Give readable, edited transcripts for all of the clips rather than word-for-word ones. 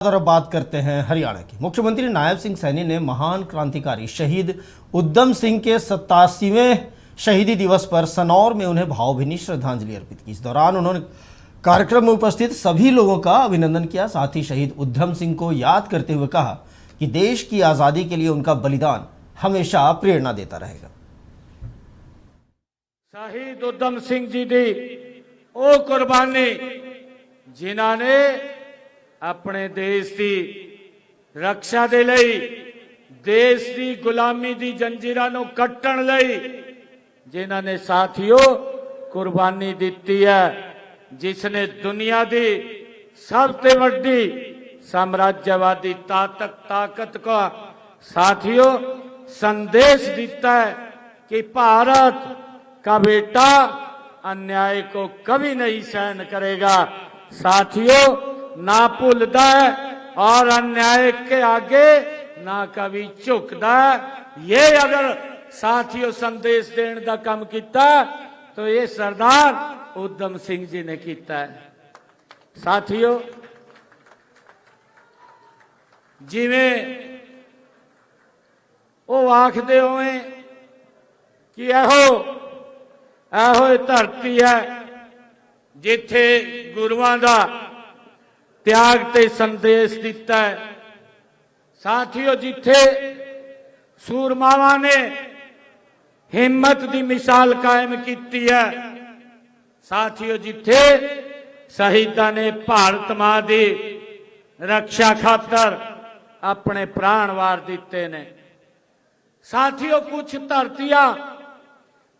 और अब बात करते हैं हरियाणा की। मुख्यमंत्री नायब सिंह सैनी ने महान क्रांतिकारी शहीद उद्यम सिंह के 87वें शहीदी दिवस पर सनौर में उन्हें भावभीनी श्रद्धांजलि अर्पित की। इस दौरान उन्होंने कार्यक्रम में उपस्थित सभी लोगों का अभिनंदन किया। साथ ही शहीद उद्यम सिंह को याद करते हुए कहा कि देश की आज़ादी के लिए उनका बलिदान हमेशा प्रेरणा देता रहेगा। शहीद उद्यम सिंह जी दी ओ कुर्बानी जिन्होंने अपने देश की रक्षा दे लई देश की गुलामी की जंजीरां नूं कट्टण लई जिन्हां ने साथियों कुर्बानी दी है, जिसने दुनिया की सबसे वड्डी साम्राज्यवादी ताकत का साथियों संदेश दिता है कि भारत का बेटा अन्याय को कभी नहीं सहन करेगा। साथियों ना भूलता है और अन्याय के आगे ना कभी झुकता है। ये अगर साथियों संदेश देने का काम किया तो ये सरदार उद्यम सिंह जी ने किया है। साथियों जिवें वो आखदे होए कि एहो धरती है जिथे गुरुआं दा त्याग ते संदेश दिता है। साथियों जिथे सूरमावां ने हिम्मत की मिसाल कायम की है। साथियों जिथे शहीदां ने भारत मां की रक्षा खातर अपने प्राण वार दिते ने। साथियों कुछ धरतियां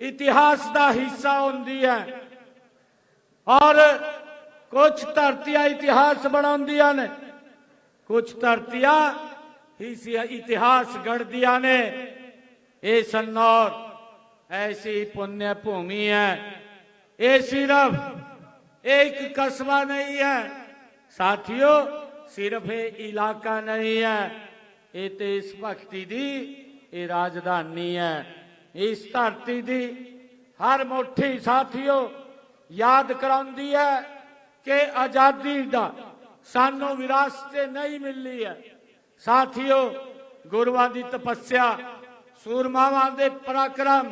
इतिहास का हिस्सा होंदी है और कुछ धरतियां इतिहास बनाउंदियां ने, कुछ धरतियां इतिहास गढ़दियां ने। ये सन्नौर ऐसी पुण्य भूमि है, ये सिर्फ एक कस्बा नहीं है। साथियों सिर्फ ये इलाका नहीं है, ये देशभक्ति दी ये राजधानी है। इस धरती की हर मुट्ठी साथियों याद कराउंदी है कि आजादी दा सानू विरासत नहीं मिली है। साथियों गुरुआं दी तपस्या सूरमावां दे पराक्रम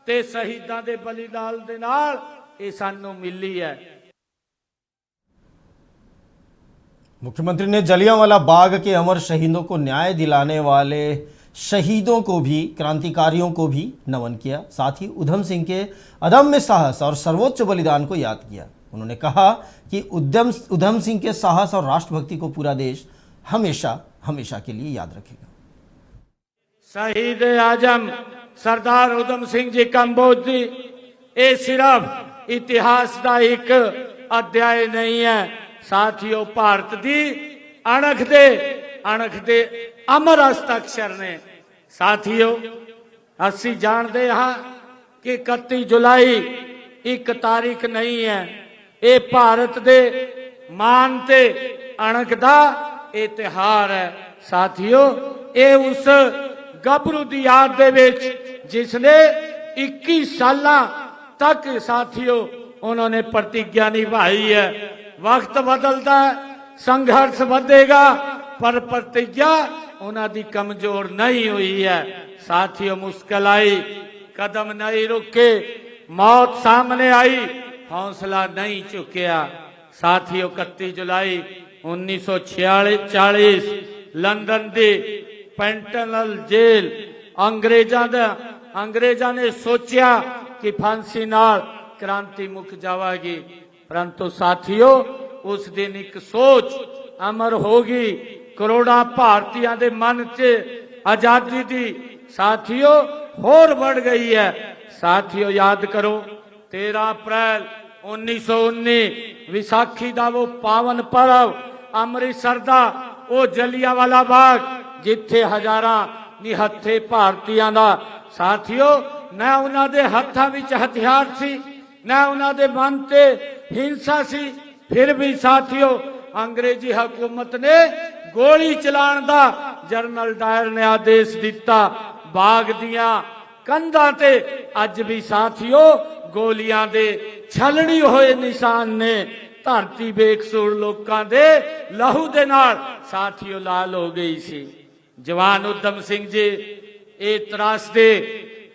ते शहीदां दे बलिदान दे नाल ये सानू मिली है। मुख्यमंत्री ने जलियांवाला बाग के अमर शहीदों को न्याय दिलाने वाले शहीदों को भी, क्रांतिकारियों को भी नमन किया। साथ ही उद्यम सिंह के अदम्य साहस और सर्वोच्च बलिदान को याद किया। उन्होंने कहा कि उद्यम सिंह के साहस और राष्ट्रभक्ति को पूरा देश हमेशा हमेशा के लिए याद रखेगा। शहीद आजम सरदार उद्यम सिंह जी कंबोज जी ये सिर्फ इतिहास का एक अध्याय नहीं है। साथियों भारत की अणख दे अमर हस्ताक्षर ने। साथियों असी जानते हाँ कि 31 जुलाई एक तारीख नहीं है, ये भारत दे मान ते अणख दा ये त्योहार है। साथियों ये उस गभरू दी याद दे विच जिसने 21 साल तक साथियों उन्होंने प्रतिज्ञा निभाई है। वक्त बदलता है, संघर्ष बढ़ेगा, पर प्रतिज्ञा उन्होंने कमजोर नहीं हुई है। साथियों मुश्किल आई, कदम नहीं रुके, मौत सामने आई, हौसला नहीं चुकया। साथियों 31 जुलाई 1946 लंदन दी पेंटनल जेल अंग्रेजा ने सोचा कि फांसी नाल क्रांति मुक जाएगी, परंतु साथियों उस दिन एक सोच अमर होगी करोड़ा भारतीयों के मन च आजादी दी साथियों होर बढ़ गई है। साथियों याद करो 13 अप्रैल 1919 विसाखी का वो पावन पर्व अमृतसर का वो जलियांवाला बाग जिथे हजारां निहत्थे भारतीयों का साथियों न उन्होंने हत्थां विच हथियार सी न उन्होंने मन ते हिंसा सी, फिर भी साथियों अंग्रेजी हुकूमत ने गोली चलाण दा जनरल डायर ने आदेश दिता। बाग दियां कंधां ते अज भी साथियों गोलियां दे छलनी हुए निशान ने ਧਰਤੀ ਬੇਕਸੂਰ ਲੋਕਾਂ ਦੇ ਲਹੂ ਦੇ ਨਾਲ ਸਾਥੀਓ ਲਾਲ ਹੋ ਗਈ ਸੀ। ਜਵਾਨ ਉਦਮ ਸਿੰਘ ਜੀ ਇਹ ਤਰਾਸਦੇ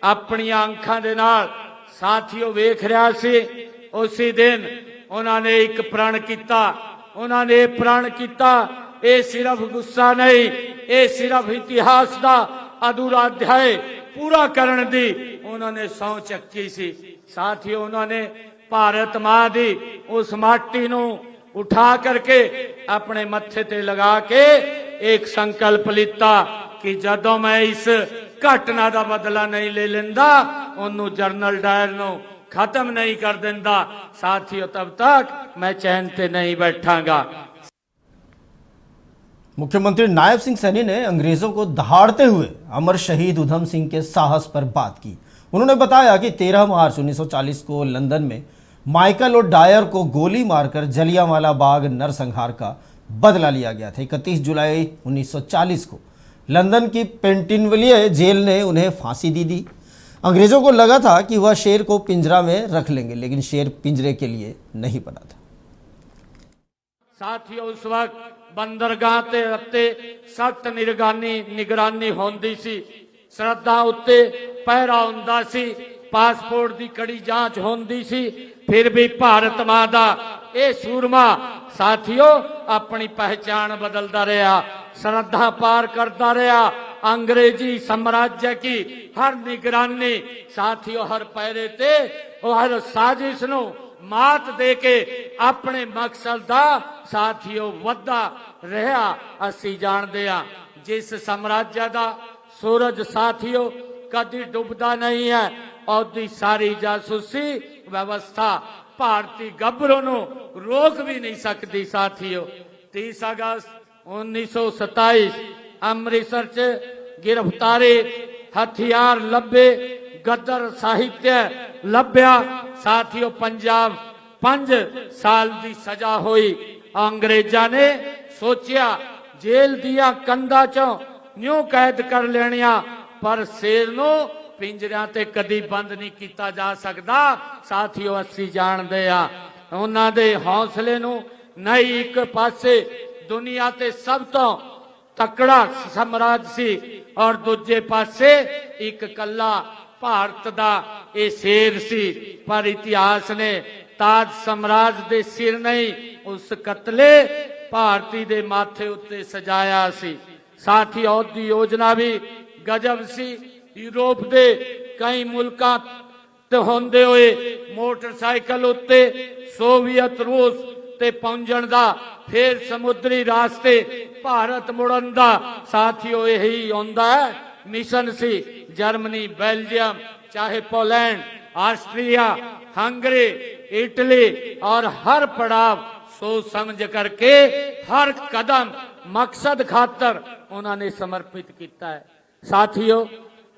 ਆਪਣੀਆਂ ਅੱਖਾਂ ਦੇ ਨਾਲ ਸਾਥੀਓ ਵੇਖ ਰਿਹਾ ਸੀ। ਉਸੇ ਦਿਨ ਉਹਨਾਂ ਨੇ ਇੱਕ ਪ੍ਰਣ ਕੀਤਾ, ਉਹਨਾਂ ਨੇ ਪ੍ਰਣ ਕੀਤਾ ਇਹ ਸਿਰਫ ਗੁੱਸਾ ਨਹੀਂ, ਇਹ ਸਿਰਫ ਇਤਿਹਾਸ ਦਾ ਅਧੂਰਾ ਅਧਿਆਇ ਪੂਰਾ ਕਰਨ ਦੀ ਉਹਨਾਂ ਨੇ ਸਹੁੰ ਚੱਕੀ ਸੀ। ਸਾਥੀਓ ਉਹਨਾਂ ਨੇ ਭਾਰਤ ਮਾਂ ਦੀ ਉਸ ਮਾਟੀ ਨੂੰ ਉਠਾ ਕਰਕੇ ਆਪਣੇ ਮੱਥੇ ਤੇ ਲਗਾ ਕੇ ਇੱਕ ਸੰਕਲਪ ਲਿੱਤਾ ਕਿ ਜਦੋਂ ਮੈਂ ਇਸ ਘਟਨਾ ਦਾ ਬਦਲਾ ਨਹੀਂ ਲੈ ਲੈਂਦਾ, ਉਹਨੂੰ ਜਨਰਲ ਡਾਇਰ ਨੂੰ खत्म नहीं कर देंदा साथियों, तब तक मैं चैन से नहीं बैठांगा। मुख्यमंत्री नायब सिंह सैनी ने अंग्रेजों को दहाड़ते हुए अमर शहीद उधम सिंह के साहस पर बात की। उन्होंने बताया कि 13 मार्च 1940 को लंदन में माइकल और डायर को गोली मारकर जलियांवाला बाग नरसंहार का बदला लिया गया था। 31 जुलाई 1940 को लंदन की पेंटिनविलिये जेल ने उन्हें फांसी दी। अंग्रेजों को लगा था कि वह शेर को पिंजरा में रख लेंगे, लेकिन शेर पिंजरे के लिए नहीं बना था। साथियों उस वक्त बंदरगाह ते उत्ते सख्त निगरानी होंदी सी, श्रद्धा उत्ते पहरा हुंदा सी, पासपोर्ट दी कड़ी जांच होंदी सी। फिर भी भारत मां दा ਇਹ ਸੂਰਮਾ ਸਾਥੀਓ ਆਪਣੀ ਪਹਿਚਾਣ ਬਦਲਦਾ ਰਿਹਾ, श्रद्धा पार करता रहा। अंग्रेजी साम्राज्य की हर निगरानी साथियों हर पैरे ते हर साजिश नूं मात दे के अपने मकसद दा साथियों वधा रहा। असी जानते हैं जिस साम्राज्य दा सूरज साथियों कदी डुबदा नहीं है, और सारी जासूसी व्यवस्था भारतीय गबरों नूं रोक भी नहीं सकती। साथियों 30 अगस्त 1927 अमृतसर च गिरफ्तारी, हथियार लभे, गदर साहित्य लभ्या। साथियों पंजाब 5 साल की सजा हुई। अंग्रेजा ने सोचा जेल दिया कंधा चों न्यू कैद कर लेनिया, पर शेर नूं पिंजरियां ते कदी बंद नहीं किया जा सकता। साथियों असी जानते हैं उन्हां दे हौसले नूं नहीं एक पासे दुनिया ते सब तो तकड़ा साम्राज्य सी, और दूजे पासे एक कला भारत दा ये शेर सी। पर इतिहास ने ताज साम्राज्य दे सिर नहीं, उस कतले भारती दे माथे उत्ते सजाया सी। साथी औदी योजना भी गजब सी। यूरोप दे कई मुल्कां ते होंदे होए मोटरसाइकिल उत्ते सोवियत रूस ते पहुंचण दा, फिर समुद्री रास्ते भारत मुड़न दा साथियों यही होंदा है मिशन सी। जर्मनी, बेल्जियम, चाहे पोलैंड, ऑस्ट्रिया, हंगरी, इटली, और हर पड़ाव सोच समझ करके हर कदम मकसद खातर उन्होंने समर्पित किया है। साथियों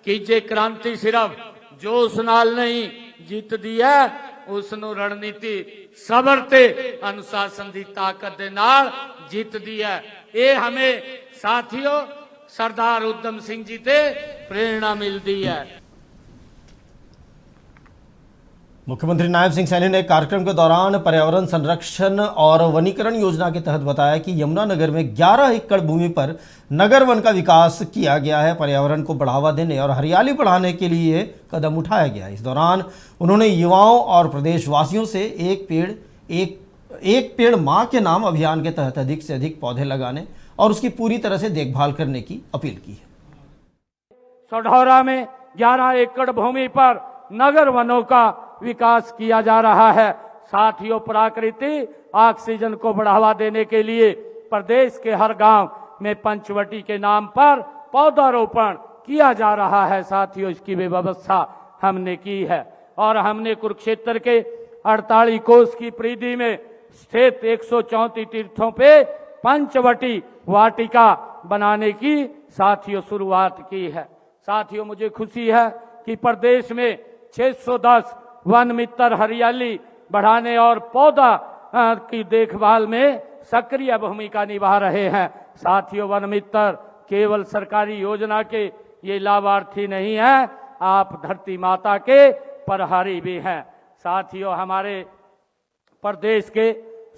कि जे क्रांति सिर्फ जोश नाल नहीं जीतदी है, उसनों रणनीति सबर ते अनुशासन की ताकत दे नाल जीतदी है। ये हमें साथियों सरदार उधम सिंह जी ते प्रेरणा मिलती है। मुख्यमंत्री नायब सिंह सैनी ने कार्यक्रम के दौरान पर्यावरण संरक्षण और वनीकरण योजना के तहत बताया कि यमुनानगर में 11 एकड़ भूमि पर नगर वन का विकास किया गया है। पर्यावरण को बढ़ावा देने और हरियाली बढ़ाने के लिए कदम उठाया गया। इस दौरान उन्होंने युवाओं और प्रदेशवासियों से एक पेड़ मां के नाम अभियान के तहत अधिक से अधिक पौधे लगाने और उसकी पूरी तरह से देखभाल करने की अपील की है। सढौरा में 11 एकड़ भूमि पर नगर वनों का विकास किया जा रहा है। साथियों प्राकृतिक ऑक्सीजन को बढ़ावा देने के लिए प्रदेश के हर गांव में पंचवटी के नाम पर पौधारोपण किया जा रहा है। साथियों इसकी भी व्यवस्था हमने की है, और हमने कुरुक्षेत्र के 48 कोस की परिधि में स्थित 134 तीर्थों पे पंचवटी वाटिका बनाने की साथियों शुरुआत की है। साथियों मुझे खुशी है कि प्रदेश में 610 वन मित्र हरियाली बढ़ाने और पौधा की देखभाल में सक्रिय भूमिका निभा रहे हैं। साथियों वन मित्र केवल सरकारी योजना के ये लाभार्थी नहीं हैं, आप धरती माता के प्रहरी भी हैं। साथियों हमारे प्रदेश के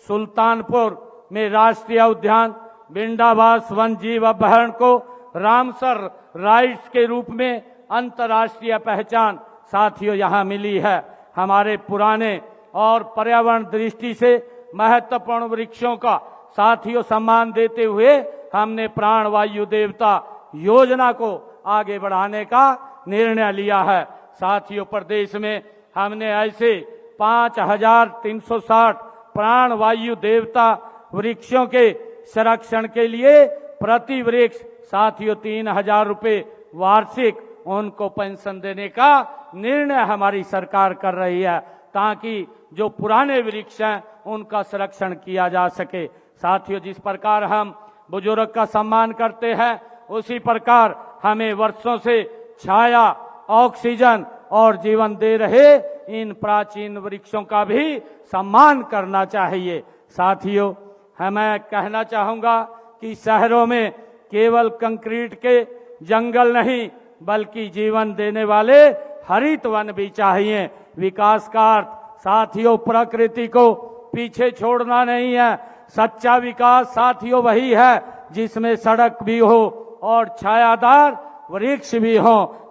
सुल्तानपुर में राष्ट्रीय उद्यान बिंडावास वन जीव अभयारण्य को रामसर राइट्स के रूप में अंतर्राष्ट्रीय पहचान साथियों यहाँ मिली है। हमारे पुराने और पर्यावरण दृष्टि से महत्वपूर्ण वृक्षों का साथियों सम्मान देते हुए हमने प्राण वायु देवता योजना को आगे बढ़ाने का निर्णय लिया है। साथियों, प्रदेश में हमने ऐसे 5360 प्राण वायु देवता वृक्षों के संरक्षण के लिए प्रति वृक्ष साथियों 3000 रुपये वार्षिक उनको पेंशन देने का निर्णय हमारी सरकार कर रही है, ताकि जो पुराने वृक्ष हैं उनका संरक्षण किया जा सके। साथियों, जिस प्रकार हम बुजुर्ग का सम्मान करते हैं, उसी प्रकार हमें वर्षों से छाया, ऑक्सीजन और जीवन दे रहे इन प्राचीन वृक्षों का भी सम्मान करना चाहिए। साथियों, मैं कहना चाहूंगा कि शहरों में केवल कंक्रीट के जंगल नहीं बल्कि जीवन देने वाले हरित वन भी चाहिए। विकास का अर्थ साथियों प्रकृति को पीछे छोड़ना नहीं है। सच्चा विकास साथियों वही है जिसमें सड़क भी हो और छायादार वृक्ष भी हो।